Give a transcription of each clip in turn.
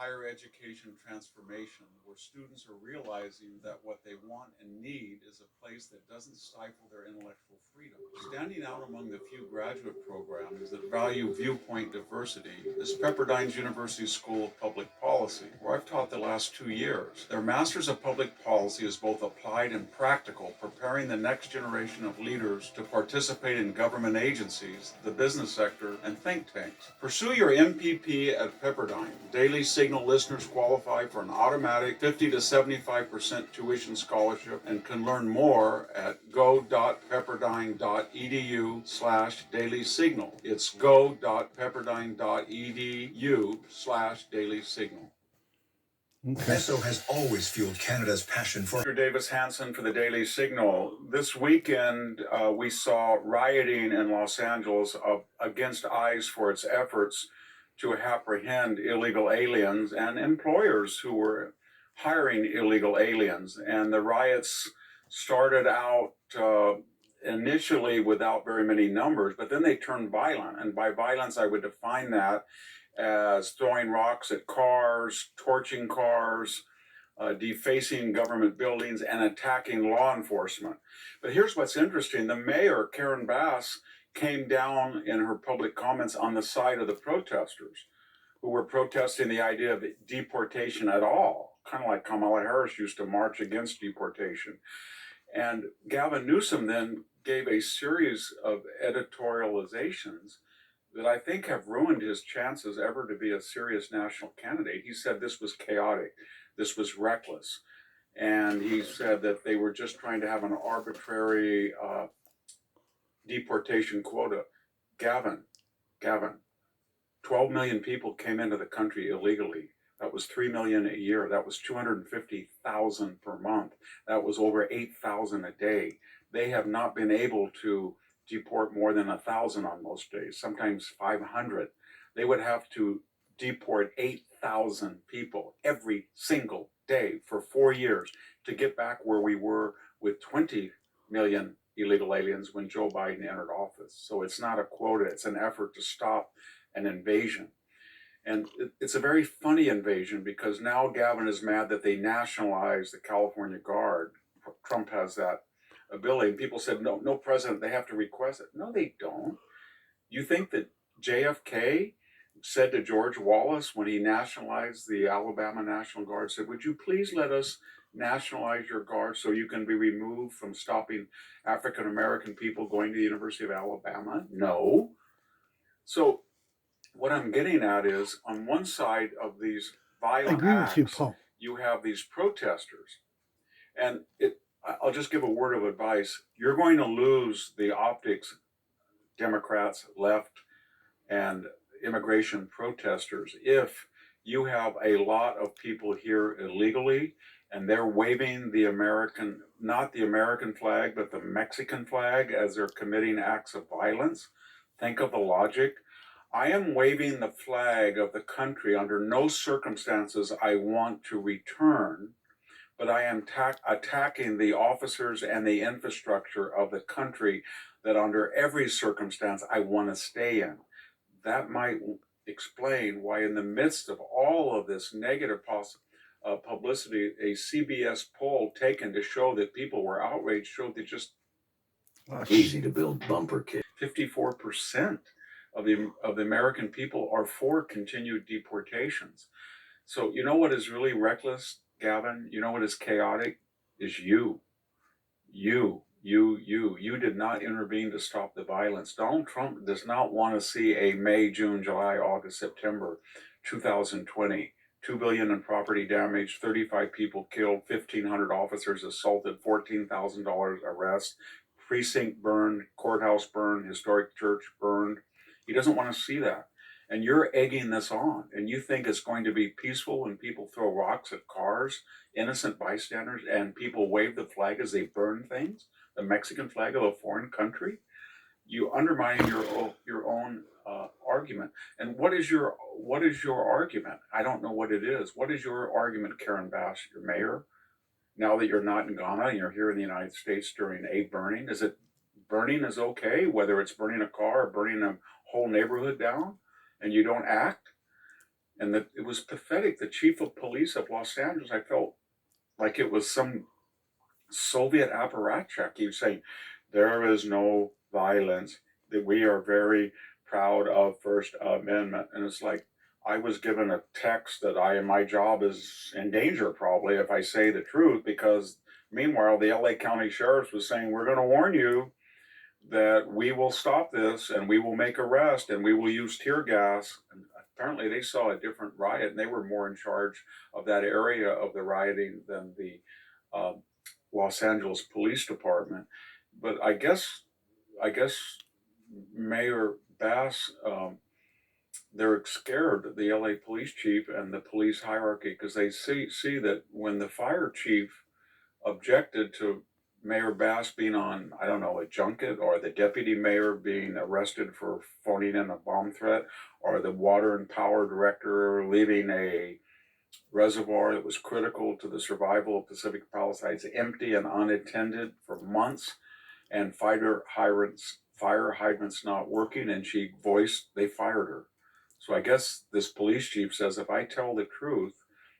higher education transformation, where students are realizing that what they want and need is a place that doesn't stifle their intellectual freedom. Standing out among the few graduate programs that value viewpoint diversity is Pepperdine's University School of Public Policy, where I've taught the last 2 years. Their Masters of Public Policy is both applied and practical, preparing the next generation of leaders to participate in government agencies, the business sector, and think tanks. Pursue your MPP at Pepperdine. Daily Signal listeners qualify for an automatic 50 to 75% tuition scholarship and can learn more at go.pepperdine.edu/daily signal. It's go.pepperdine.edu/daily signal. Meso has always fueled Canada's passion for. Dr. Davis Hanson for the Daily Signal. This weekend, we saw rioting in Los Angeles against ICE for its efforts to apprehend illegal aliens and employers who were hiring illegal aliens. And the riots started out initially without very many numbers, but then they turned violent. And by violence, I would define that as throwing rocks at cars, torching cars, defacing government buildings, and attacking law enforcement. But here's what's interesting. The mayor, Karen Bass, came down in her public comments on the side of the protesters who were protesting the idea of deportation at all, kind of like Kamala Harris used to march against deportation. And Gavin Newsom then gave a series of editorializations that I think have ruined his chances ever to be a serious national candidate. He said this was chaotic, this was reckless, and he said that they were just trying to have an arbitrary deportation quota. Gavin, 12 million people came into the country illegally. That was 3 million a year. That was 250,000 per month. That was over 8,000 a day. They have not been able to deport more than 1,000 on most days, sometimes 500. They would have to deport 8,000 people every single day for 4 years to get back where we were with 20 million illegal aliens when Joe Biden entered office. So it's not a quota, it's an effort to stop an invasion. And it's a very funny invasion because now Gavin is mad that they nationalized the California Guard. Trump has that ability. And people said, no president, they have to request it. No, they don't. You think that JFK said to George Wallace when he nationalized the Alabama National Guard, said, would you please let us nationalize your guard so you can be removed from stopping African-American people going to the University of Alabama? No. So what I'm getting at is on one side of these violent acts, you have these protesters. And I'll just give a word of advice. You're going to lose the optics, Democrats, left, and immigration protesters if you have a lot of people here illegally and they're waving the American, not the American flag, but the Mexican flag as they're committing acts of violence. Think of the logic. I am waving the flag of the country under no circumstances I want to return, but I am attacking the officers and the infrastructure of the country that under every circumstance I want to stay in. That might explain why in the midst of all of this negative publicity, a CBS poll taken to show that people were outraged showed that just Easy to build bumper kit. 54% of the American people are for continued deportations. So you know what is really reckless, Gavin? You know what is chaotic? Is you. You did not intervene to stop the violence. Donald Trump does not want to see a May, June, July, August, September 2020. $2 billion in property damage, 35 people killed, 1,500 officers assaulted, $14,000 arrest, precinct burned, courthouse burned, historic church burned. He doesn't want to see that. And you're egging this on, and you think it's going to be peaceful when people throw rocks at cars, innocent bystanders, and people wave the flag as they burn things, the Mexican flag of a foreign country. You undermine your own argument. And what is your argument? I don't know what it is. What is your argument, Karen Bass, your mayor? Now that you're not in Ghana and you're here in the United States during a burning, is it burning is okay, whether it's burning a car or burning a whole neighborhood down, and you don't act? And that it was pathetic. The chief of police of Los Angeles, I felt like it was some Soviet apparatchik. He was saying, there is no violence, that we are very proud of First Amendment. And it's like, I was given a text that my job is in danger probably if I say the truth, because meanwhile, the LA County Sheriff was saying, we're going to warn you that we will stop this and we will make arrests and we will use tear gas. And apparently they saw a different riot and they were more in charge of that area of the rioting than the uh, Los Angeles Police Department. But I guess Mayor Bass, they're scared, the LA police chief and the police hierarchy, because they see that when the fire chief objected to Mayor Bass being on, I don't know, a junket, or the deputy mayor being arrested for phoning in a bomb threat, or the water and power director leaving a reservoir that was critical to the survival of Pacific Palisades empty and unattended for months, and fire hydrants not working, and they fired her. So I guess this police chief says, if I tell the truth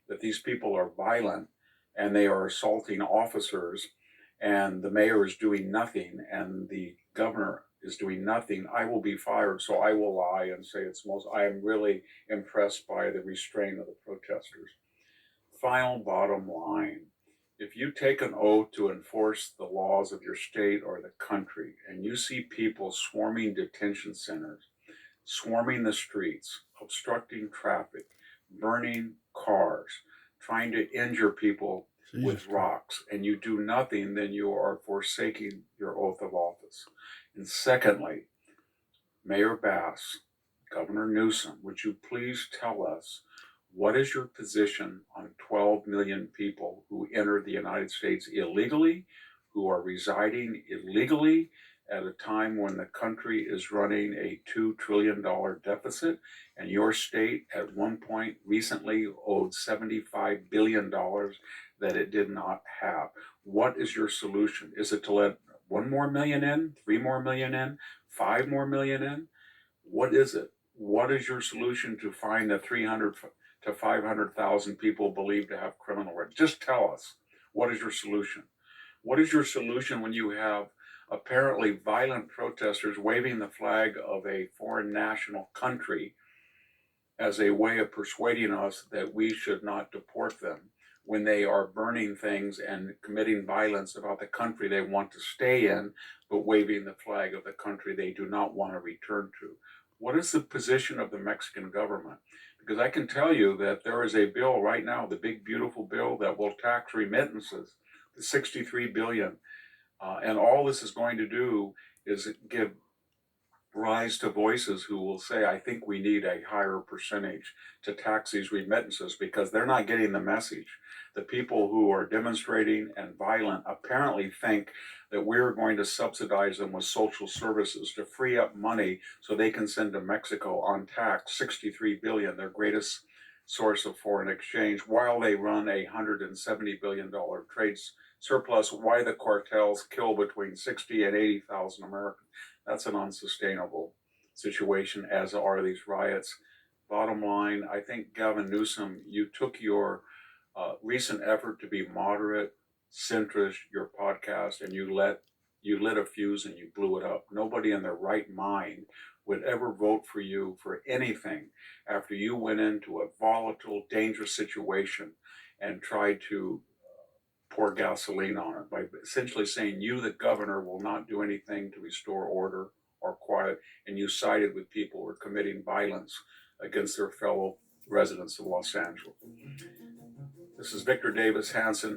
that these people are violent and they are assaulting officers and the mayor is doing nothing and the governor is doing nothing, I will be fired. So I will lie and say I am really impressed by the restraint of the protesters. Final bottom line, if you take an oath to enforce the laws of your state or the country and you see people swarming detention centers, swarming the streets, obstructing traffic, burning cars, trying to injure people with rocks, and you do nothing, then you are forsaking your oath of office. And secondly, Mayor Bass, Governor Newsom, would you please tell us, what is your position on 12 million people who entered the United States illegally, who are residing illegally at a time when the country is running a $2 trillion deficit, and your state at one point recently owed $75 billion that it did not have? What is your solution? Is it to let 1 more million in, 3 more million in, 5 more million in? What is it? What is your solution to find the 300 to 500,000 people believed to have criminal records? Just tell us, what is your solution? What is your solution when you have apparently violent protesters waving the flag of a foreign national country as a way of persuading us that we should not deport them, when they are burning things and committing violence about the country they want to stay in, but waving the flag of the country they do not want to return to? What is the position of the Mexican government? Because I can tell you that there is a bill right now, the big beautiful bill that will tax remittances, the 63 billion. And all this is going to do is give rise to voices who will say, I think we need a higher percentage to tax these remittances, because they're not getting the message. The people who are demonstrating and violent apparently think that we're going to subsidize them with social services to free up money so they can send to Mexico on tax 63 billion, their greatest source of foreign exchange, while they run a $170 billion trade surplus. Why the cartels kill between 60 and 80,000 Americans. That's an unsustainable situation, as are these riots. Bottom line, I think, Gavin Newsom, you took your recent effort to be moderate, centrist, your podcast, and you lit a fuse and you blew it up. Nobody in their right mind would ever vote for you for anything after you went into a volatile, dangerous situation and tried to pour gasoline on it by essentially saying you, the governor, will not do anything to restore order or quiet, and you sided with people who are committing violence against their fellow residents of Los Angeles. This is Victor Davis Hanson.